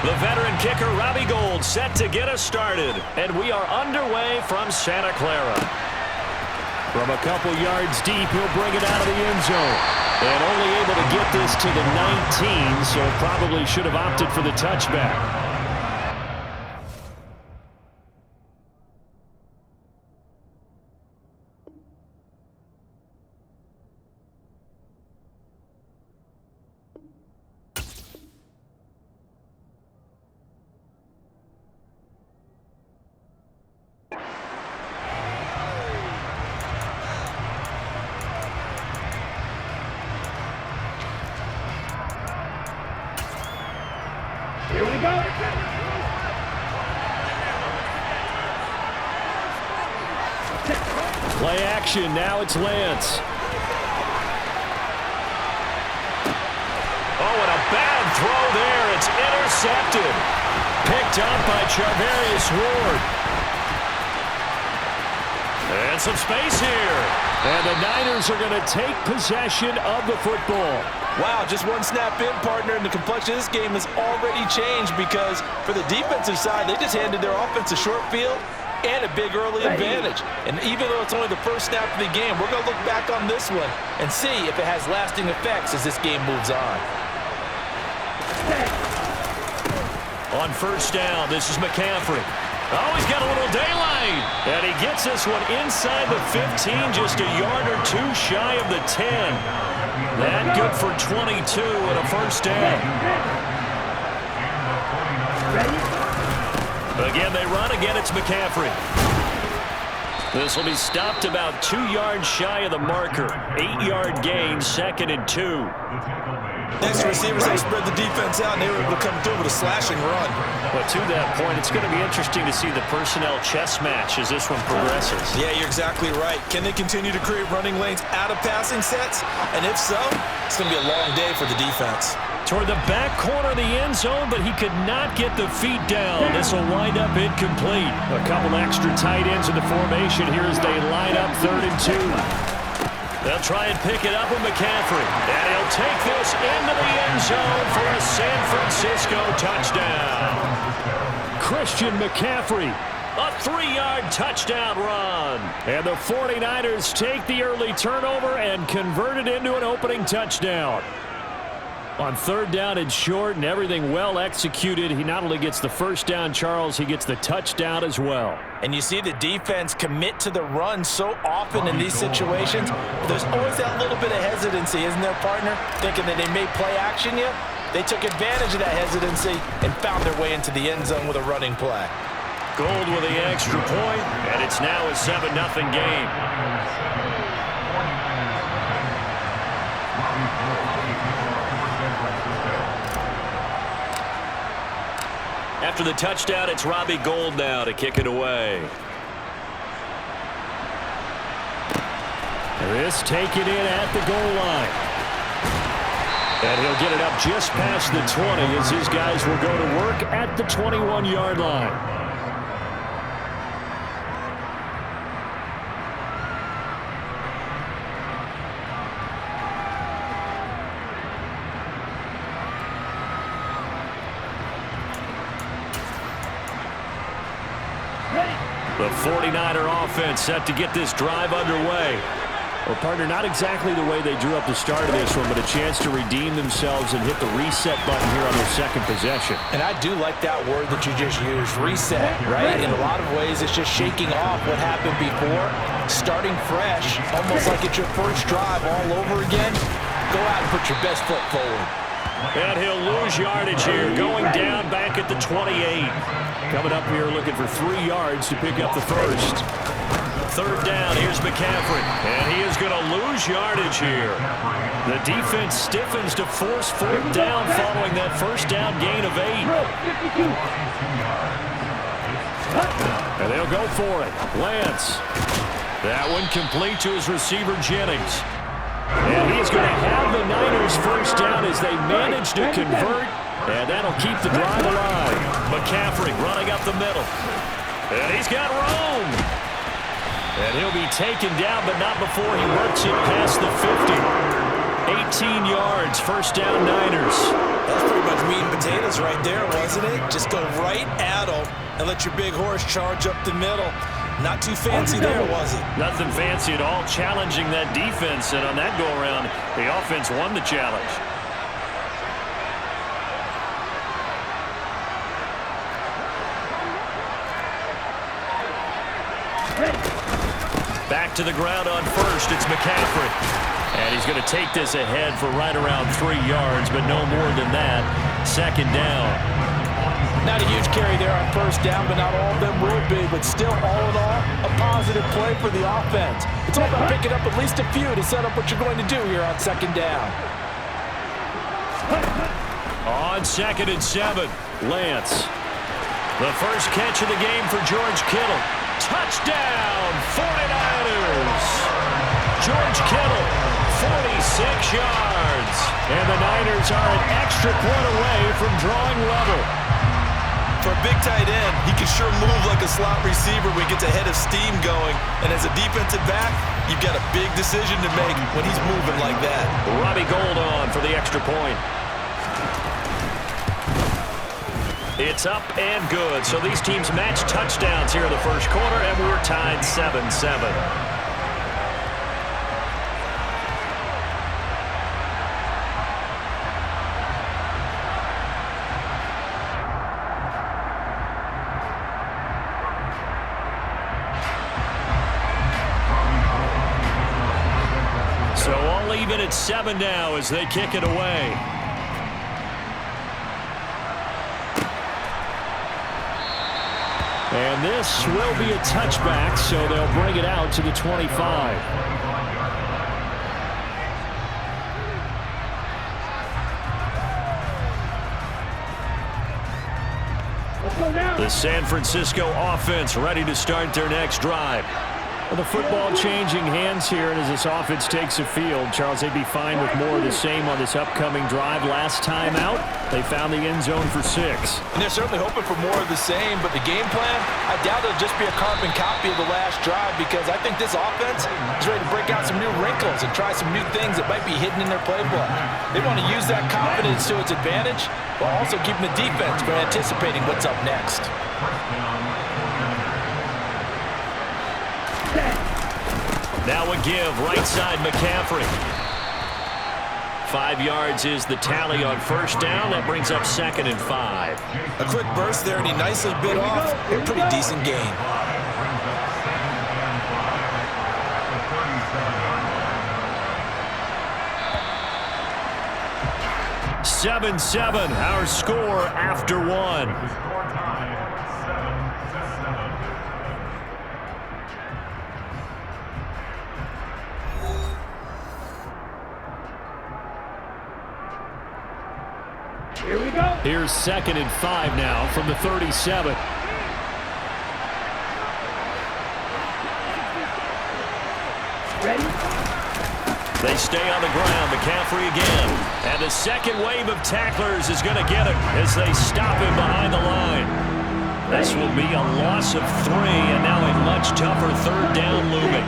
The veteran kicker, Robbie Gould, set to get us started. And we are underway from Santa Clara. From a couple yards deep, he'll bring it out of the end zone. And only able to get this to the 19, so probably should have opted for the touchback. Here we go. Play action. Now it's Lance. Oh, and a bad throw there. It's intercepted. Picked up by Charvarius Ward. And some space here. And the Niners are going to take possession of the football. Wow, just one snap in, partner, and the complexion of this game has already changed because for the defensive side, they just handed their offense a short field and a big early advantage. And even though it's only the first snap of the game, we're going to look back on this one and see if it has lasting effects as this game moves on. On first down, this is McCaffrey. Oh, he's got a little daylight. And he gets this one inside the 15, just a yard or two shy of the 10. That good for 22 and a first down. Again, they run. Again, it's McCaffrey. This will be stopped about 2 yards shy of the marker. 8-yard gain, 2nd and 2. Next, receivers have spread the defense out, and they were able to come through with a slashing run. But to that point, it's going to be interesting to see the personnel chess match as this one progresses. Yeah, you're exactly right. Can they continue to create running lanes out of passing sets? And if so, it's going to be a long day for the defense. Toward the back corner of the end zone, but he could not get the feet down. This will wind up incomplete. A couple extra tight ends in the formation here as they line up 3rd and 2. They'll try and pick it up with McCaffrey. And he'll take this into the end zone for a San Francisco touchdown. Christian McCaffrey, a 3-yard touchdown run. And the 49ers take the early turnover and convert it into an opening touchdown. On 3rd down and short and everything well executed, he not only gets the first down, Charles, he gets the touchdown as well. And you see the defense commit to the run so often in these situations. But there's always that little bit of hesitancy, isn't there, partner? Thinking that they may play action you. They took advantage of that hesitancy and found their way into the end zone with a running play. Gould with the extra point, and it's now a 7-0 game. After the touchdown, it's Robbie Gould now to kick it away. This taken in at the goal line. And he'll get it up just past the 20 as his guys will go to work at the 21-yard line. The 49er offense set to get this drive underway. Well, partner, not exactly the way they drew up the start of this one, but a chance to redeem themselves and hit the reset button here on their second possession. And I do like that word that you just used, reset, right? In a lot of ways, it's just shaking off what happened before, starting fresh, almost like it's your first drive all over again. Go out and put your best foot forward. And he'll lose yardage here, going down back at the 28. Coming up here looking for 3 yards to pick up the first. 3rd down, here's McCaffrey. And he is going to lose yardage here. The defense stiffens to force 4th down following that first down gain of 8. And they'll go for it. Lance. That one complete to his receiver, Jennings. And he's going to have the Niners first down as they manage to convert. And that'll keep the drive alive. McCaffrey running up the middle. And he's got room. And he'll be taken down, but not before he works it past the 50. 18 yards, first down Niners. That's pretty much meat and potatoes right there, wasn't it? Just go right at them and let your big horse charge up the middle. Not too fancy there, was it? Nothing fancy at all, challenging that defense, and on that go-around, the offense won the challenge. Back to the ground on first, it's McCaffrey. And he's going to take this ahead for right around 3 yards, but no more than that. Second down. Not a huge carry there on first down, but not all of them will be. But still, all in all, a positive play for the offense. It's all about picking up at least a few to set up what you're going to do here on second down. On 2nd and 7, Lance. The first catch of the game for George Kittle. Touchdown, 49ers. George Kittle, 46 yards. And the Niners are an extra point away from drawing level. For a big tight end, he can sure move like a slot receiver when he gets a head of steam going. And as a defensive back, you've got a big decision to make when he's moving like that. Robbie Gould on for the extra point. It's up and good. So these teams match touchdowns here in the first quarter, and we're tied 7-7. So all even at 7 now as they kick it away. And this will be a touchback, so they'll bring it out to the 25. The San Francisco offense ready to start their next drive. Well, the football changing hands here, and as this offense takes the field, Charles, they'd be fine with more of the same on this upcoming drive. Last time out, they found the end zone for 6. And they're certainly hoping for more of the same, but the game plan, I doubt it'll just be a carbon copy of the last drive, because I think this offense is ready to break out some new wrinkles and try some new things that might be hidden in their playbook. They want to use that confidence to its advantage, while also keeping the defense from anticipating what's up next. Now a give, right side McCaffrey. 5 yards is the tally on first down. That brings up 2nd and 5. A quick burst there, and he nicely bit off a pretty decent gain. (7-7), our score after 1. Here we go. Here's 2nd and 5 now from the 37. Ready? They stay on the ground. McCaffrey again. And the second wave of tacklers is going to get him as they stop him behind the line. This will be a loss of 3, and now a much tougher third down looming.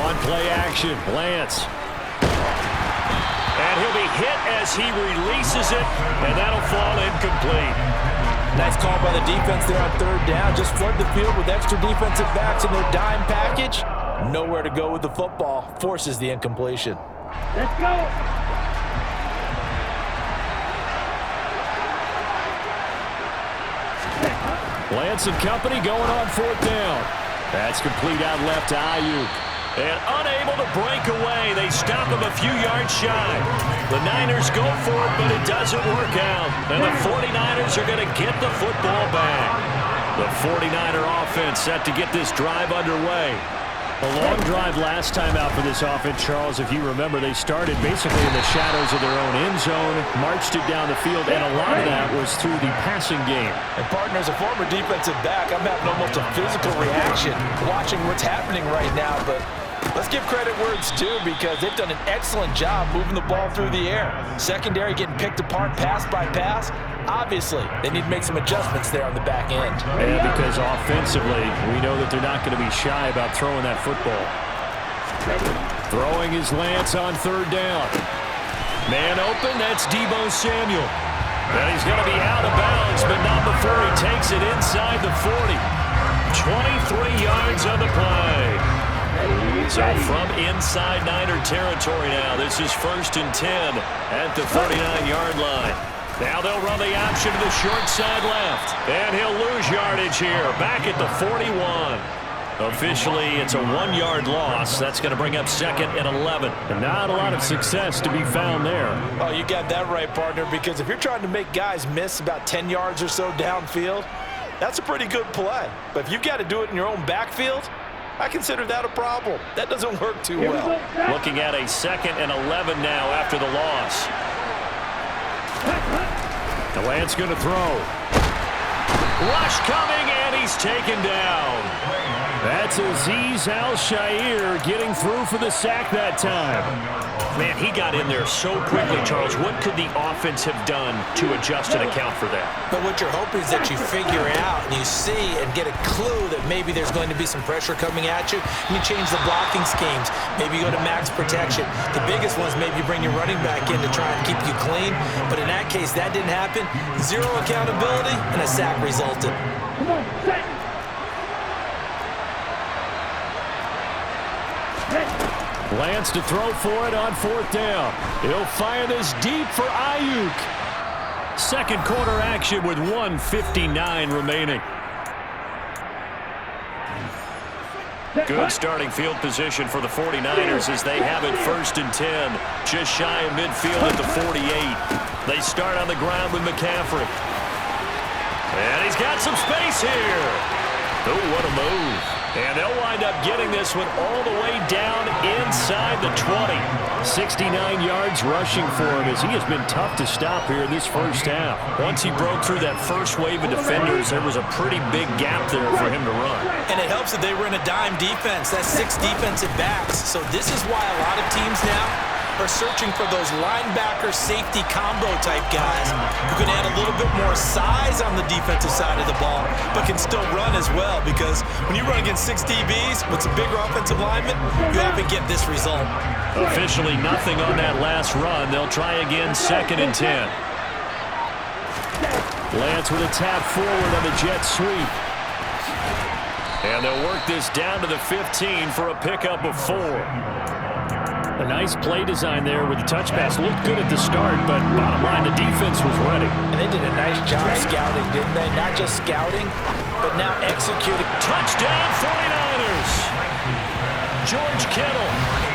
On play action, Lance. And he'll be hit as he releases it, and that'll fall incomplete. Nice call by the defense there on third down. Just flood the field with extra defensive backs in their dime package. Nowhere to go with the football. Forces the incompletion. Let's go. Lance and company going on 4th down. That's complete out left to Ayuk. And unable to break away. They stop him a few yards shy. The Niners go for it, but it doesn't work out. And the 49ers are going to get the football back. The 49er offense set to get this drive underway. A long drive last time out for this offense, Charles. If you remember, they started basically in the shadows of their own end zone, marched it down the field, and a lot of that was through the passing game. And partner, as a former defensive back, I'm having almost a physical reaction watching what's happening right now, but Let's give credit where it's due because they've done an excellent job moving the ball through the air. Secondary getting picked apart pass by pass. Obviously, they need to make some adjustments there on the back end. And because offensively, we know that they're not going to be shy about throwing that football. Throwing his Lance on third down. Man open, that's Deebo Samuel. And he's going to be out of bounds, but not before he takes it inside the 40. 23 yards on the play. So from inside Niner territory now, this is 1st and 10 at the 39-yard line. Now they'll run the option to the short side left. And he'll lose yardage here, back at the 41. Officially, it's a 1-yard loss. That's going to bring up 2nd and 11. And not a lot of success to be found there. Oh, you got that right, partner, because if you're trying to make guys miss about 10 yards or so downfield, that's a pretty good play. But if you've got to do it in your own backfield, I consider that a problem. That doesn't work too well. Looking at a 2nd and 11 now after the loss. The Lance going to throw. Rush coming, and he's taken down. That's Azeez Al-Shaair getting through for the sack that time. Man, he got in there so quickly, Charles. What could the offense have done to adjust and account for that? But what you're hoping is that you figure out and you see and get a clue that maybe there's going to be some pressure coming at you. You change the blocking schemes. Maybe you go to max protection. The biggest one is maybe you bring your running back in to try and keep you clean. But in that case, that didn't happen. Zero accountability, and a sack resulted. Come on, set. Lance to throw for it on 4th down. He'll fire this deep for Ayuk. Second quarter action with 1:59 remaining. Good starting field position for the 49ers as they have it 1st and 10. Just shy of midfield at the 48. They start on the ground with McCaffrey. And he's got some space here. Oh, what a move. And they'll wind up getting this one all the way down inside the 20. 69 yards rushing for him as he has been tough to stop here in this first half. Once he broke through that first wave of defenders, there was a pretty big gap there for him to run. And it helps that they were in a dime defense. That's 6 defensive backs. So this is why a lot of teams now are searching for those linebacker safety combo type guys who can add a little bit more size on the defensive side of the ball but can still run as well, because when you run against 6 DBs with some bigger offensive linemen, you often get this result. Officially nothing on that last run. They'll try again 2nd and 10. Lance with a tap forward on the jet sweep. And they'll work this down to the 15 for a pickup of 4. A nice play design there with the touch pass. Looked good at the start, but bottom line, the defense was ready. And they did a nice job scouting, didn't they? Not just scouting, but now executing. Touchdown 49ers! George Kittle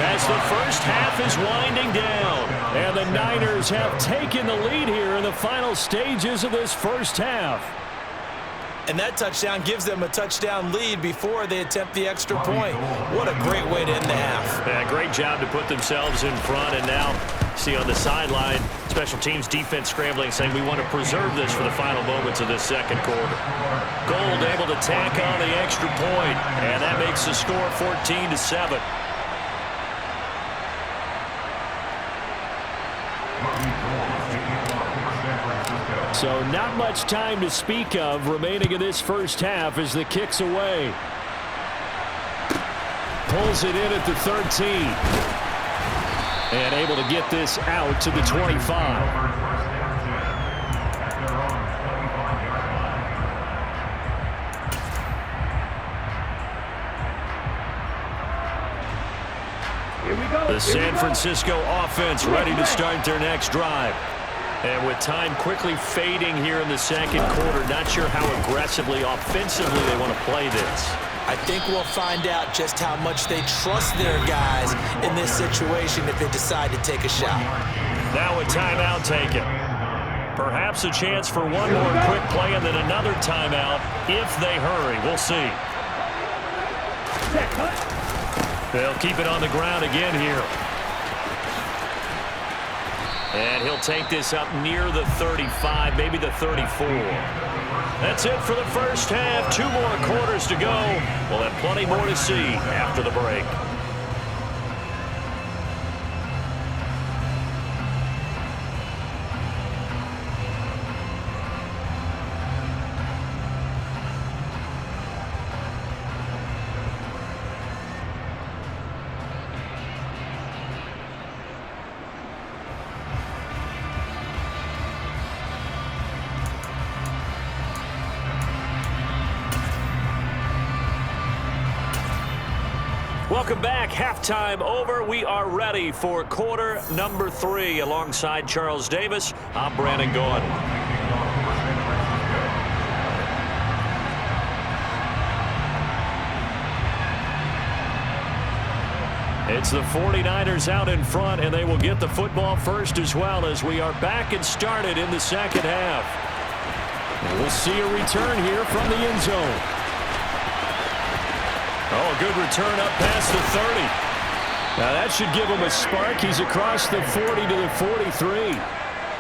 as the first half is winding down. And the Niners have taken the lead here in the final stages of this first half. And that touchdown gives them a touchdown lead before they attempt the extra point. What a great way to end the half. Yeah, great job to put themselves in front. And now, see on the sideline, special teams defense scrambling, saying we want to preserve this for the final moments of this second quarter. Gold able to tack on the extra point, and that makes the score 14-7. So not much time to speak of remaining in this first half as the kick's away. Pulls it in at the 13. And able to get this out to the 25. Here we go. The San Francisco offense ready to start their next drive. And with time quickly fading here in the second quarter, not sure how aggressively, offensively they want to play this. I think we'll find out just how much they trust their guys in this situation if they decide to take a shot. Now a timeout taken. Perhaps a chance for one more quick play and then another timeout if they hurry. We'll see. They'll keep it on the ground again here. And he'll take this up near the 35, maybe the 34. That's it for the first half. 2 more quarters to go. We'll have plenty more to see after the break. Welcome back. Halftime over. We are ready for quarter number 3. Alongside Charles Davis, I'm Brandon Gaudin. It's the 49ers out in front, and they will get the football first as well as we are back and started in the second half. We'll see a return here from the end zone. Oh, good return up past the 30. Now that should give him a spark. He's across the 40 to the 43.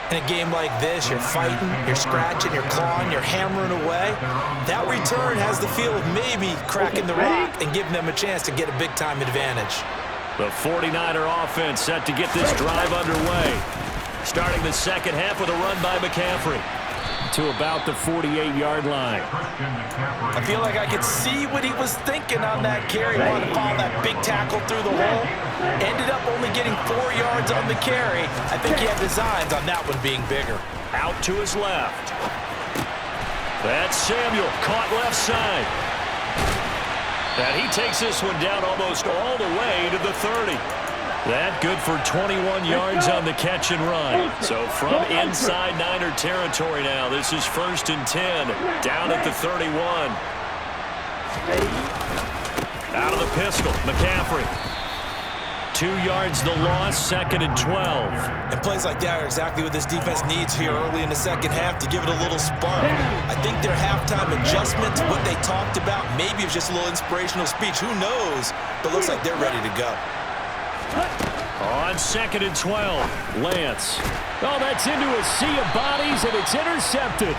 In a game like this, you're fighting, you're scratching, you're clawing, you're hammering away. That return has the feel of maybe cracking the rock and giving them a chance to get a big-time advantage. The 49er offense set to get this drive underway. Starting the second half with a run by McCaffrey to about the 48-yard line. I feel like I could see what he was thinking on that carry. Wanted to follow that big tackle through the hole. Ended up only getting 4 yards on the carry. I think he had designs on that one being bigger. Out to his left. That's Samuel, caught left side. And he takes this one down almost all the way to the 30. That good for 21 yards on the catch and run. So from inside Niner territory now, this is 1st and 10, down at the 31. Out of the pistol, McCaffrey. 2 yards the loss, 2nd and 12. And plays like that are exactly what this defense needs here early in the second half to give it a little spark. I think their halftime adjustment to what they talked about, maybe it's just a little inspirational speech. Who knows? But looks like they're ready to go. On 2nd and 12, Lance. Oh, that's into a sea of bodies, and it's intercepted.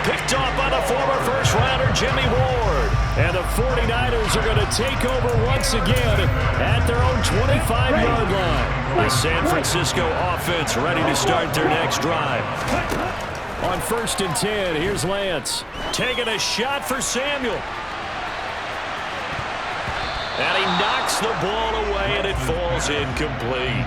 Picked off by the former first-rounder Jimmy Ward. And the 49ers are going to take over once again at their own 25-yard line. The San Francisco offense ready to start their next drive. On 1st and 10, here's Lance. Taking a shot for Samuel. And he knocks the ball away, and it falls incomplete.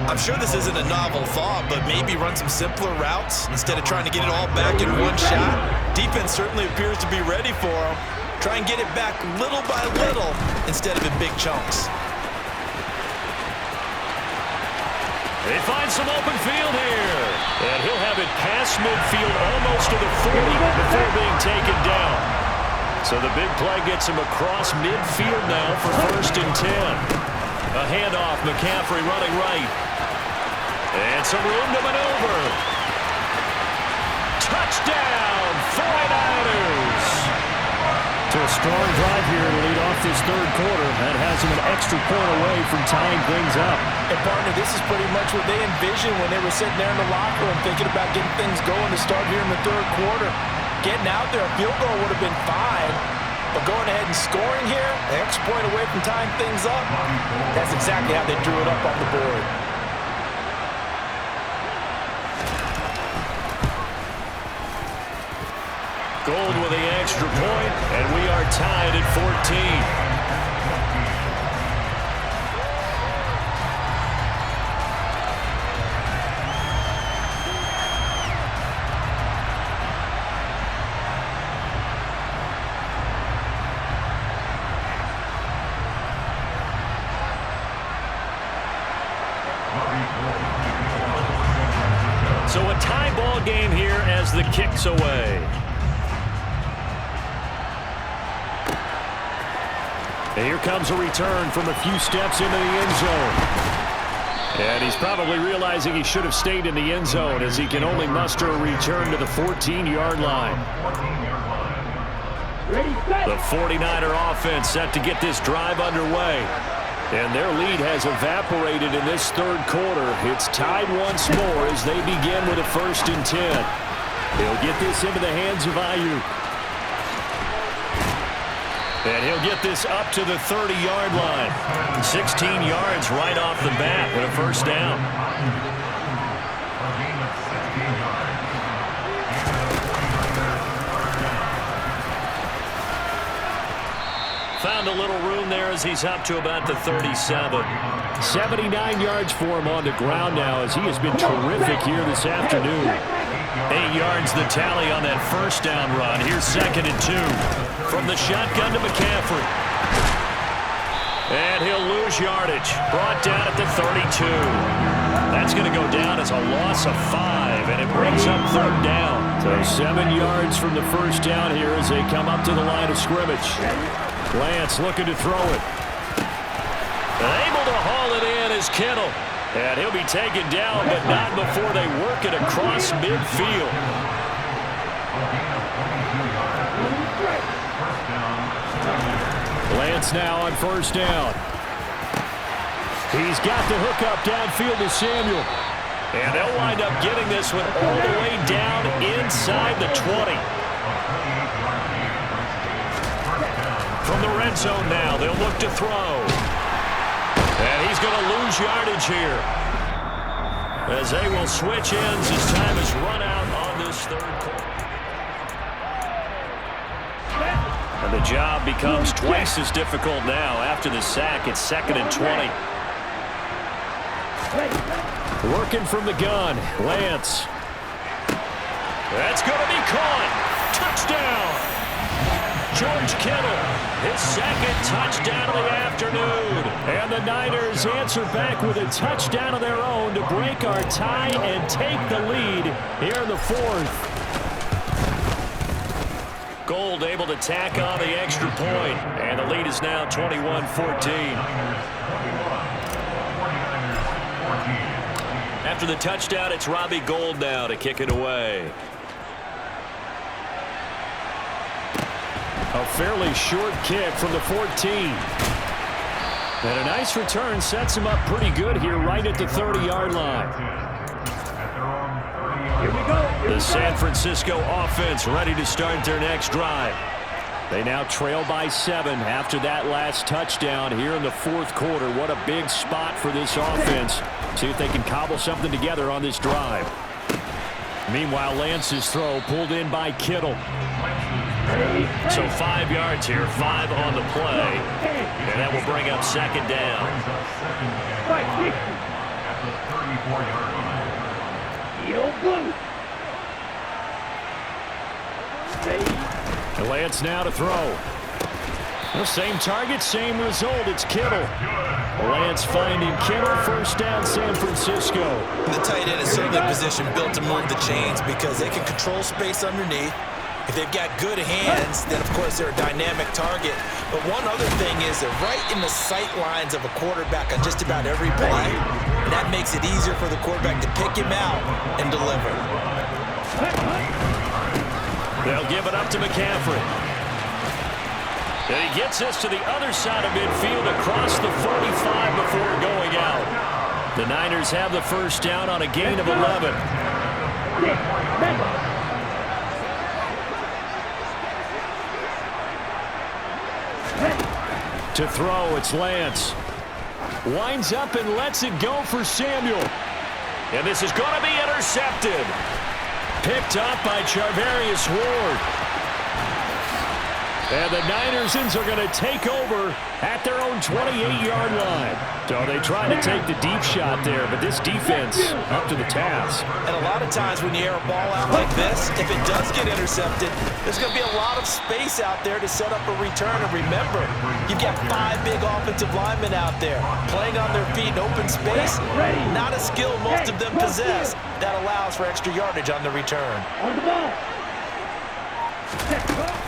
I'm sure this isn't a novel thought, but maybe run some simpler routes instead of trying to get it all back in one shot. Defense certainly appears to be ready for him. Try and get it back little by little instead of in big chunks. They find some open field here. And he'll have it past midfield almost to the 40 before being taken down. So the big play gets him across midfield now for 1st and 10. A handoff, McCaffrey running right. And some room to maneuver. Touchdown, 49ers! To a strong drive here to lead off this third quarter. That has him an extra point away from tying things up. And partner, this is pretty much what they envisioned when they were sitting there in the locker room thinking about getting things going to start here in the third quarter. Getting out there, a field goal would have been fine, but going ahead and scoring here, an extra point away from tying things up, that's exactly how they drew it up on the board. Gold with the extra point, and we are tied at 14. So a tie ball game here as the kick's away. And here comes a return from a few steps into the end zone. And he's probably realizing he should have stayed in the end zone as he can only muster a return to the 14-yard line. The 49er offense set to get this drive underway. And their lead has evaporated in this third quarter. It's tied once more as they begin with a 1st and 10. He'll get this into the hands of Ayuk. And he'll get this up to the 30-yard line. 16 yards right off the bat with a 1st down. Found a little room there as he's up to about the 37. 79 yards for him on the ground now as he has been terrific here this afternoon. 8 yards the tally on that 1st down run. Here's 2nd and 2. From the shotgun to McCaffrey. And he'll lose yardage. Brought down at the 32. That's going to go down as a loss of 5, and it brings up 3rd down. So 7 yards from the first down here as they come up to the line of scrimmage. Lance looking to throw it. Able to haul it in is Kittle. And he'll be taken down, but not before they work it across midfield. Lance now on 1st down. He's got the hook up downfield to Samuel. And they'll wind up getting this one all the way down inside the 20. From the red zone now, they'll look to throw. And he's going to lose yardage here, as they will switch ends as time is run out on this 3rd quarter. And the job becomes twice as difficult now after the sack. It's 2nd and 20. Working from the gun, Lance. That's going to be caught. Touchdown. George Kittle, his 2nd touchdown of the afternoon. And the Niners answer back with a touchdown of their own to break our tie and take the lead here in the 4th. Gold able to tack on the extra point, and the lead is now 21-14. After the touchdown, it's Robbie Gould now to kick it away. A fairly short kick from the 14. And a nice return sets him up pretty good here right at the 30-yard line. Here we go. The San Francisco offense ready to start their next drive. They now trail by 7 after that last touchdown here in the 4th quarter. What a big spot for this offense. See if they can cobble something together on this drive. Meanwhile, Lance's throw pulled in by Kittle. So 5 yards here, 5 on the play. And that will bring up 2nd down. Lance now to throw. The same target, same result. It's Kittle. Lance finding Kittle. 1st down, San Francisco. The tight end is certainly a position built to move the chains because they can control space underneath. If they've got good hands, then of course they're a dynamic target. But one other thing is they're right in the sight lines of a quarterback on just about every play. And that makes it easier for the quarterback to pick him out and deliver. They'll give it up to McCaffrey. And he gets this to the other side of midfield across the 45 before going out. The Niners have the 1st down on a gain of 11. To throw, it's Lance. Winds up and lets it go for Samuel. And this is going to be intercepted. Picked up by Charvarius Ward. And the Niners are going to take over at their own 28-yard line. So they try to take the deep shot there, but this defense up to the task. And a lot of times when you air a ball out like this, if it does get intercepted, there's going to be a lot of space out there to set up a return. And remember, you've got 5 big offensive linemen out there playing on their feet in open space. Not a skill most of them possess. That allows for extra yardage on the return. On the ball.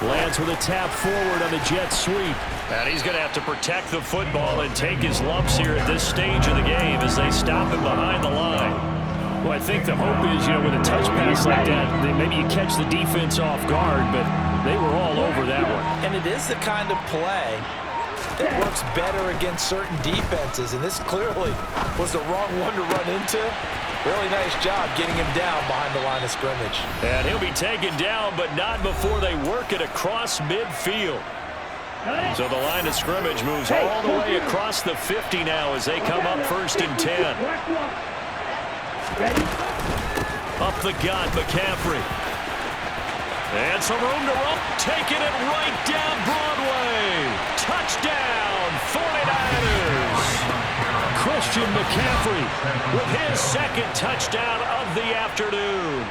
Lance with a tap forward on the jet sweep. And he's going to have to protect the football and take his lumps here at this stage of the game as they stop him behind the line. Well, I think the hope is, with a touch pass like that, maybe you catch the defense off guard, but they were all over that one. And it is the kind of play that works better against certain defenses, and this clearly was the wrong one to run into. Really nice job getting him down behind the line of scrimmage. And he'll be taken down, but not before they work it across midfield. So the line of scrimmage moves all the way across the 50 now as they come up 1st and 10. Up the gut, McCaffrey. And some room to run. Taking it right down Broadway. Touchdown, 49ers. Christian McCaffrey with his 2nd touchdown of the afternoon.